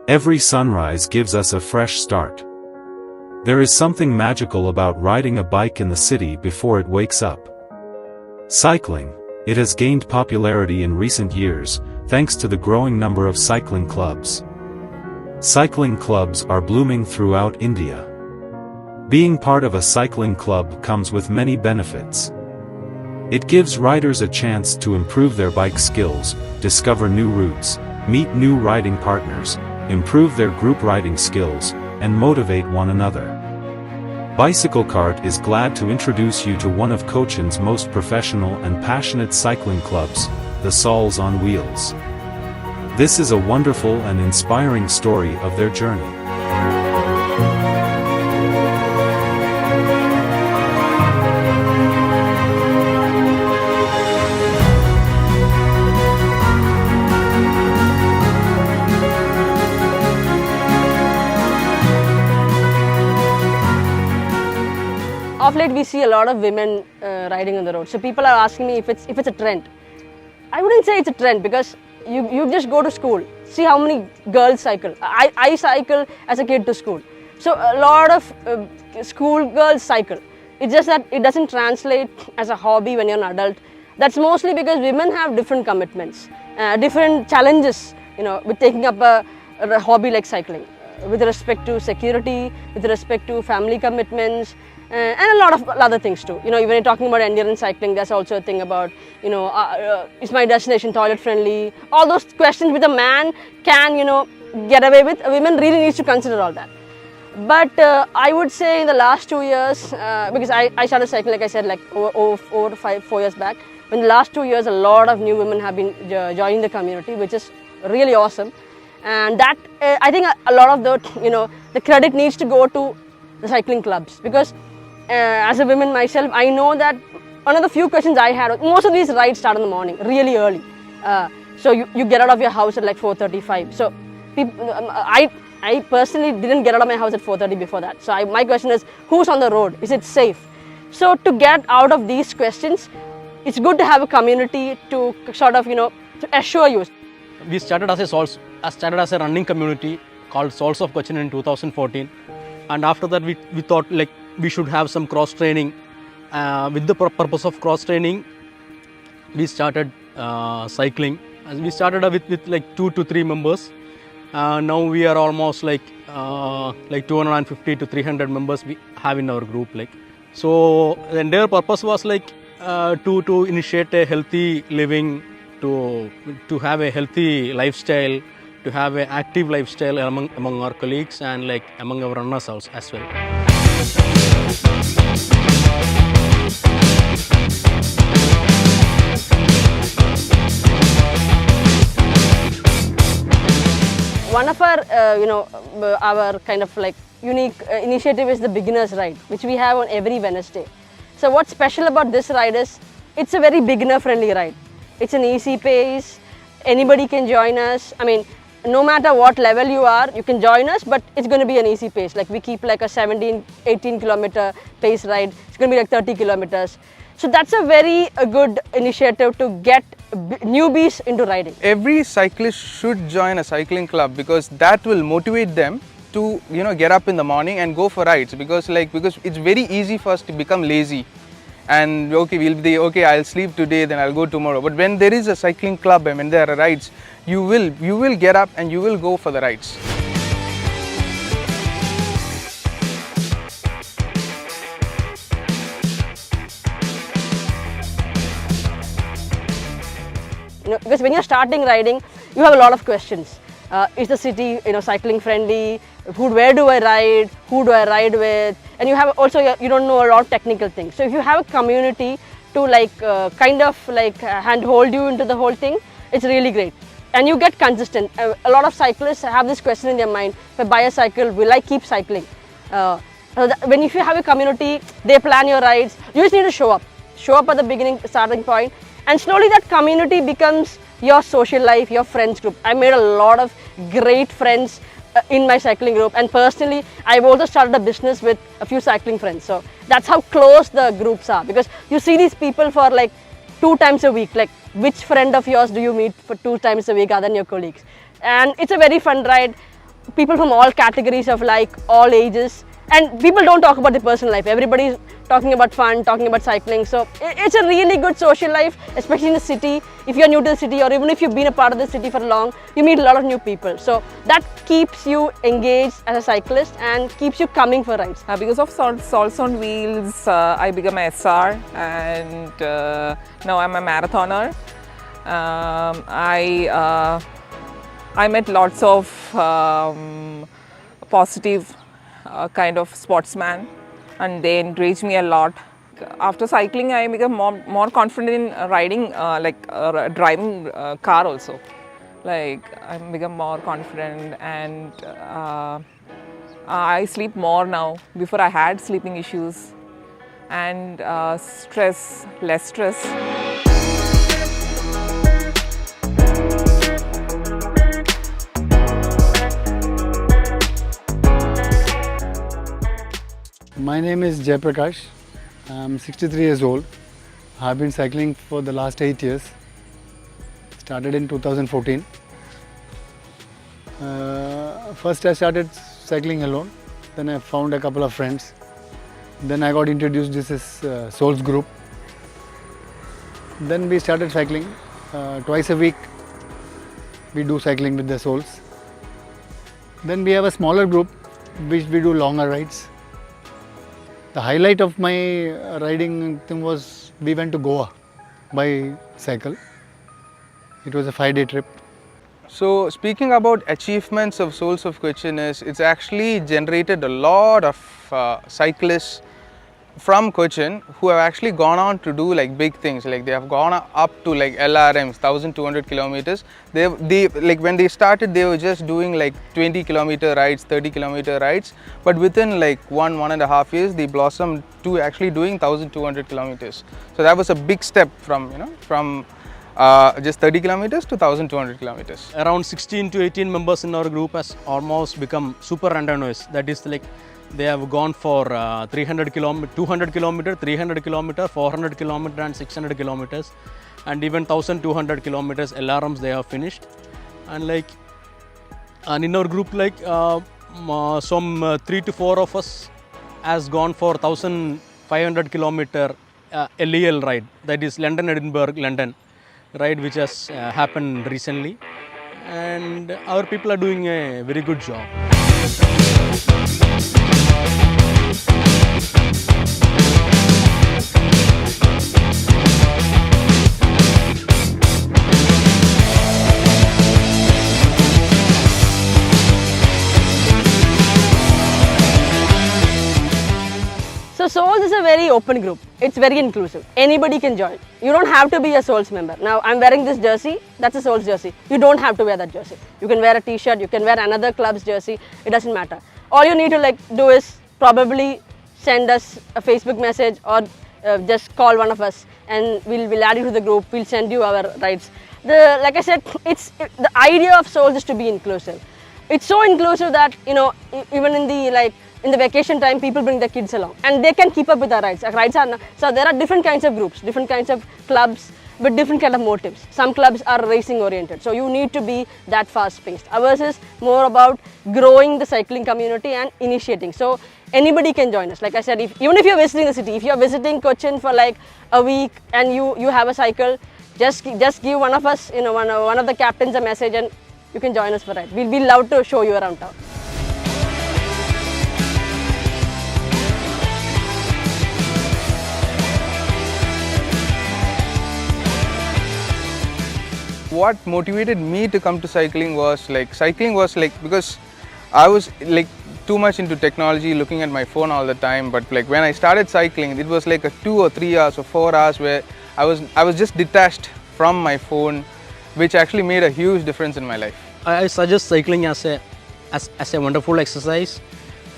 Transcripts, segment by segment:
Every sunrise gives us a fresh start. There is something magical about riding a bike in the city before it wakes up. Cycling. It has gained popularity in recent years, thanks to the growing number of cycling clubs. Cycling clubs are blooming throughout India. Being part of a cycling club comes with many benefits. It gives riders a chance to improve their bike skills, discover new routes, meet new riding partners, improve their group riding skills, and motivate one another. Bicyclekart is glad to introduce you to one of Cochin's most professional and passionate cycling clubs, the Souls on Wheels. This is a wonderful and inspiring story of their journey. Of late, we see a lot of women riding on the road. So people are asking me if it's a trend. I wouldn't say it's a trend because you just go to school. See how many girls cycle. I cycle as a kid to school. So a lot of school girls cycle. It's just that it doesn't translate as a hobby when you're an adult. That's mostly because women have different commitments, different challenges, with taking up a hobby like cycling. With respect to security, with respect to family commitments, and a lot of other things too. When you're talking about endurance cycling, there's also a thing about, is my destination toilet friendly? All those questions which a man can, get away with, a woman really needs to consider all that. But I would say in the last 2 years, because I started cycling, like I said, like over 4 years back. In the last 2 years, a lot of new women have been joining the community, which is really awesome. And that, I think a lot of the credit needs to go to the cycling clubs, because as a woman myself, I know that one of the few questions I had, most of these rides start in the morning, really early. So you get out of your house at like 4:35. So I personally didn't get out of my house at 4:30 before that. So my question is, who's on the road? Is it safe? So to get out of these questions, it's good to have a community to sort of, to assure you. We started as a running community called Souls of Cochin in 2014, and after that we thought like we should have some cross training. With the purpose of cross training, we started cycling. We started with like 2 to 3 members. Now we are almost like 250 to 300 members we have in our group. So the entire purpose was to initiate a healthy living, to have a healthy lifestyle, to have an active lifestyle among our colleagues and among our runners as well. One of our, our kind of unique initiative is the beginner's ride, which we have on every Wednesday. So what's special about this ride is, it's a very beginner-friendly ride. It's an easy pace, anybody can join us. I mean, no matter what level you are, you can join us, but it's going to be an easy pace. We keep a 17, 18 kilometer pace ride. It's going to be 30 kilometers. So that's a very good initiative to get newbies into riding. Every cyclist should join a cycling club, because that will motivate them to get up in the morning and go for rides, because it's very easy for us to become lazy. And okay, I'll sleep today, then I'll go tomorrow. But when there is a cycling club and when there are rides, you will get up and you will go for the rides. Because when you're starting riding, you have a lot of questions. Is the city cycling friendly? Where do I ride? Who do I ride with? And you have also, you don't know a lot of technical things. So if you have a community to handhold you into the whole thing, it's really great. And you get consistent. A lot of cyclists have this question in their mind: if I buy a cycle, will I keep cycling? If you have a community, they plan your rides. You just need to show up at the starting point, and slowly that community becomes your social life, your friends group. I made a lot of great friends in my cycling group, and personally I've also started a business with a few cycling friends. So that's how close the groups are, because you see these people for 2 times a week. Which friend of yours do you meet for 2 times a week other than your colleagues? And it's a very fun ride. people from all categories of like all ages, and people don't talk about their personal life. Everybody's talking about fun, talking about cycling. So it's a really good social life, especially in the city. If you're new to the city, or even if you've been a part of the city for long, you meet a lot of new people. So that keeps you engaged as a cyclist and keeps you coming for rides. Because of Salts on Wheels, I became a SR, and now I'm a marathoner. I met lots of positive kind of sportsmen, and they encouraged me a lot. After cycling, I became more confident in riding, driving car also. Like I become more confident, and I sleep more now. Before I had sleeping issues, and less stress. My name is Jay Prakash. I'm 63 years old. I've been cycling for the last 8 years. Started in 2014. First I started cycling alone. Then I found a couple of friends. Then I got introduced to this Souls group. Then we started cycling. Twice a week we do cycling with the Souls. Then we have a smaller group which we do longer rides. The highlight of my riding thing was we went to Goa by cycle. It was a 5-day trip. So speaking about achievements of Souls of Cochin, it's actually generated a lot of cyclists from Cochin who have actually gone on to do like big things. Like they have gone up to like LRMs, 1200 kilometers. They like when they started, they were just doing like 20-kilometer rides, 30-kilometer rides. But within like 1.5 years, they blossomed to actually doing 1200 kilometers. So that was a big step from just 30 kilometers to 1200 kilometers. Around 16 to 18 members in our group has almost become super randomized. That is like they have gone for 300 kilometer, 200 kilometer, 300 kilometer, 400 kilometer and 600 kilometers, and even 1200 kilometers LRMs they have finished. And in our group, like some 3 to 4 of us has gone for 1500 kilometer LEL ride, that is London, Edinburgh, London ride, which has happened recently, and our people are doing a very good job. So Souls is a very open group. It's very inclusive. Anybody can join. You don't have to be a Souls member. Now I'm wearing this jersey. That's a Souls jersey. You don't have to wear that jersey. You can wear a t-shirt. You can wear another club's jersey. It doesn't matter. All you need to do is probably send us a Facebook message or just call one of us, and we'll add you to the group. We'll send you our rides. Like I said, the idea of Souls is to be inclusive. It's so inclusive that even in the vacation time, people bring their kids along and they can keep up with our rides. So there are different kinds of groups, different kinds of clubs with different kind of motives. Some clubs are racing oriented, so you need to be that fast paced. Ours is more about growing the cycling community and initiating. So anybody can join us. Like I said, even if you're visiting the city, if you're visiting Cochin for like a week and you have a cycle, just give one of us, one of the captains a message and you can join us for a ride. We'll love to show you around town. What motivated me to come to cycling was because I was too much into technology, looking at my phone all the time. But when I started cycling, it was like a 2 or 3 hours or 4 hours where I was just detached from my phone, which actually made a huge difference in my life. I suggest cycling as a wonderful exercise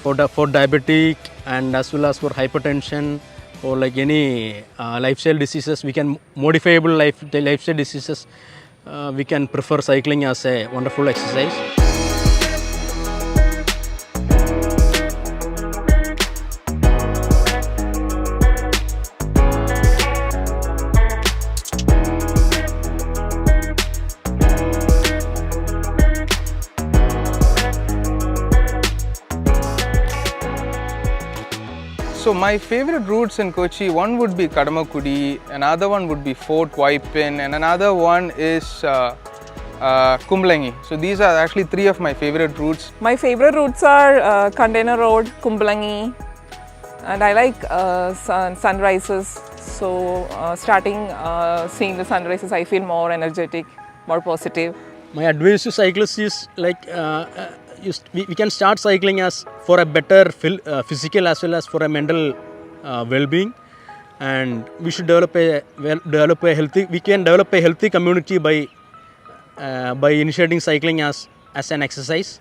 for diabetic and as well as for hypertension or like any lifestyle diseases. We can modifiable lifestyle diseases. We can prefer cycling as a wonderful exercise. So my favorite routes in Kochi, one would be Kadamakudi, another one would be Fort Waipin, and another one is Kumbalangi. So these are actually three of my favorite routes. My favorite routes are Container Road, Kumbalangi, and I like sunrises. So starting seeing the sunrises, I feel more energetic, more positive. My advice to cyclists is like we can start cycling as for a better physical as well as for a mental well-being, and we should develop a healthy. We can develop a healthy community by initiating cycling as an exercise.